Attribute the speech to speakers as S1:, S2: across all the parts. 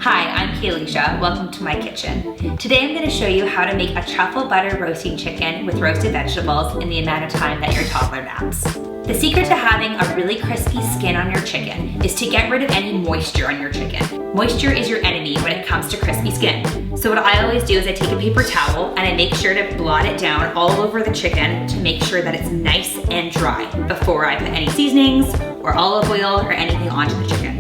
S1: Hi, I'm Kaylesha. Welcome to my kitchen. Today I'm going to show you how to make a truffle butter roasting chicken with roasted vegetables in the amount of time that your toddler naps. The secret to having a really crispy skin on your chicken is to get rid of any moisture on your chicken. Moisture is your enemy when it comes to crispy skin. So what I always do is I take a paper towel and I make sure to blot it down all over the chicken to make sure that it's nice and dry before I put any seasonings or olive oil or anything onto the chicken.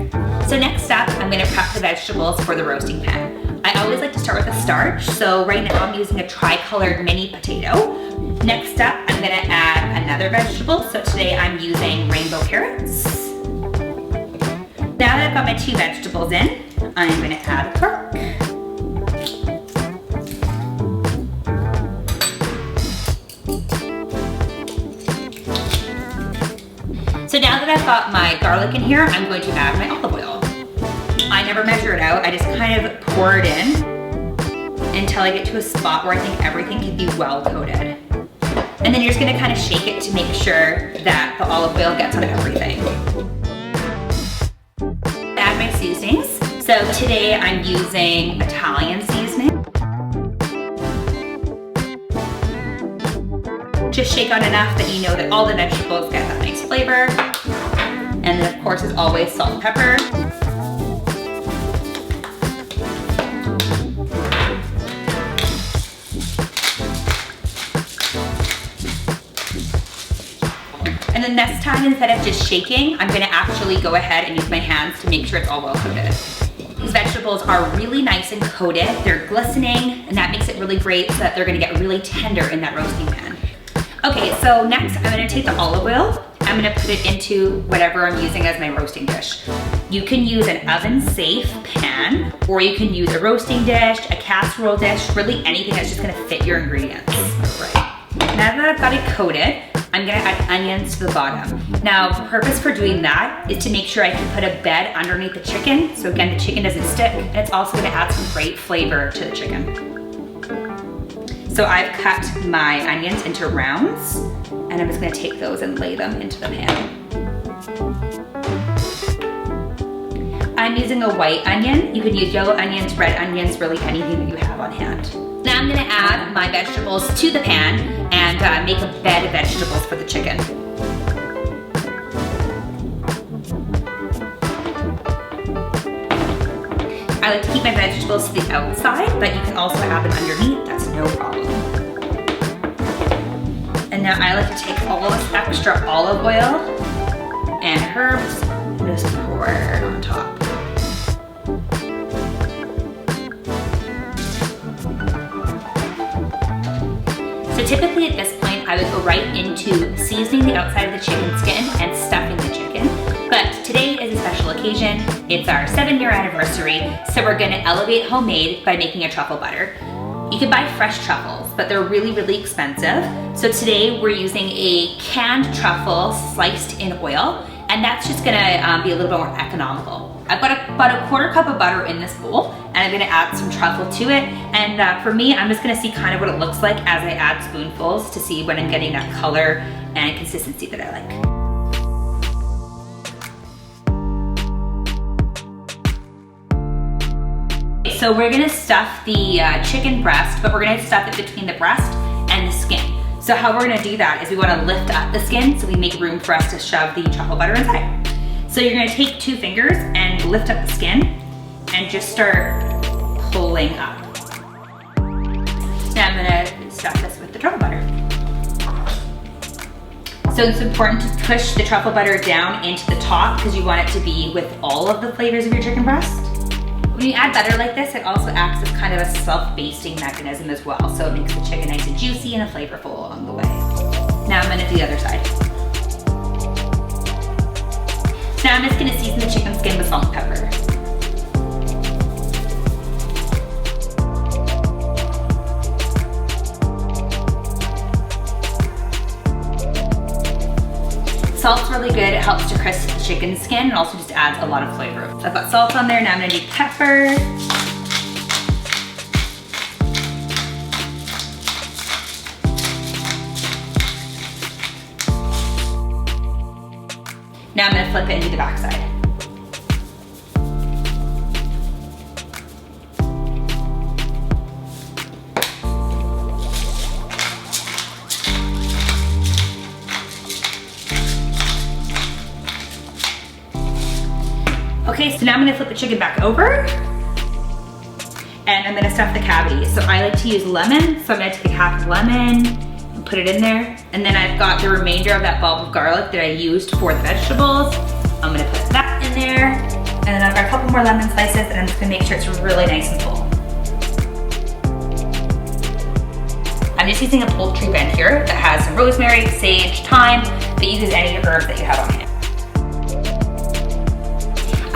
S1: So next up, I'm gonna prep the vegetables for the roasting pan. I always like to start with a starch, so right now I'm using a tri-colored mini potato. Next up, I'm gonna add another vegetable, so today I'm using rainbow carrots. Now that I've got my two vegetables in, I'm gonna add pork. So now that I've got my garlic in here, I'm going to add my olive oil. I never measure it out, I just kind of pour it in until I get to a spot where I think everything can be well coated. And then you're just gonna kind of shake it to make sure that the olive oil gets on everything. Add my seasonings. So today I'm using Italian seasoning. Just shake on enough that you know that all the vegetables get that nice flavor. And then of course, as always, salt and pepper. And then next time, instead of just shaking, I'm gonna actually go ahead and use my hands to make sure it's all well coated. These vegetables are really nice and coated. They're glistening, and that makes it really great so that they're gonna get really tender in that roasting pan. Okay, so next I'm gonna take the olive oil. I'm gonna put it into whatever I'm using as my roasting dish. You can use an oven-safe pan, or you can use a roasting dish, a casserole dish, really anything that's just gonna fit your ingredients. All right. Now that I've got it coated, I'm gonna add onions to the bottom. Now, the purpose for doing that is to make sure I can put a bed underneath the chicken, so again, the chicken doesn't stick, and it's also gonna add some great flavor to the chicken. So I've cut my onions into rounds, and I'm just gonna take those and lay them into the pan. I'm using a white onion. You can use yellow onions, red onions, really anything that you have on hand. Now I'm gonna add my vegetables to the pan and make a bed of vegetables for the chicken. I like to keep my vegetables to the outside, but you can also have them underneath, that's no problem. And now I like to take all this extra olive oil and herbs and just pour it on top. So typically at this point, I would go right into seasoning the outside of the chicken skin and stuffing the chicken. But today is a special occasion. It's our 7-year anniversary, so we're gonna elevate homemade by making a truffle butter. You can buy fresh truffles, but they're really, really expensive. So today we're using a canned truffle sliced in oil, and that's just gonna be a little bit more economical. I've got about a quarter cup of butter in this bowl, and I'm gonna add some truffle to it. And for me, I'm just gonna see kind of what it looks like as I add spoonfuls to see when I'm getting that color and consistency that I like. So we're gonna stuff the chicken breast, but we're gonna stuff it between the breast and the skin. So how we're gonna do that is we wanna lift up the skin so we make room for us to shove the truffle butter inside. So you're gonna take 2 fingers and lift up the skin and just start pulling up. Now I'm gonna stuff this with the truffle butter. So it's important to push the truffle butter down into the top because you want it to be with all of the flavors of your chicken breast. When you add butter like this, it also acts as kind of a self-basting mechanism as well. So it makes the chicken nice and juicy and flavorful along the way. Now I'm gonna do the other side. Now I'm just gonna season the chicken skin with salt and pepper. Salt's really good, it helps to crisp the chicken skin and also just adds a lot of flavor. So I've got salt on there, now I'm gonna do pepper. Now I'm gonna flip it and do the back side. Okay, so now I'm gonna flip the chicken back over and I'm gonna stuff the cavity. So I like to use lemon, so I'm gonna take half of lemon and put it in there. And then I've got the remainder of that bulb of garlic that I used for the vegetables. I'm gonna put that in there. And then I've got a couple more lemon slices and I'm just gonna make sure it's really nice and full. I'm just using a poultry blend here that has some rosemary, sage, thyme, but you use any herbs that you have on hand.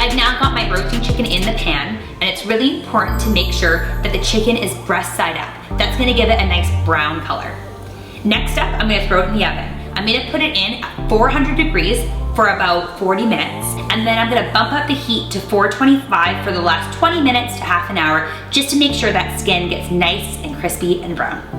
S1: I've now got my roasting chicken in the pan, and it's really important to make sure that the chicken is breast side up. That's gonna give it a nice brown color. Next up, I'm gonna throw it in the oven. I'm gonna put it in at 400 degrees for about 40 minutes, and then I'm gonna bump up the heat to 425 for the last 20 minutes to half an hour, just to make sure that skin gets nice and crispy and brown.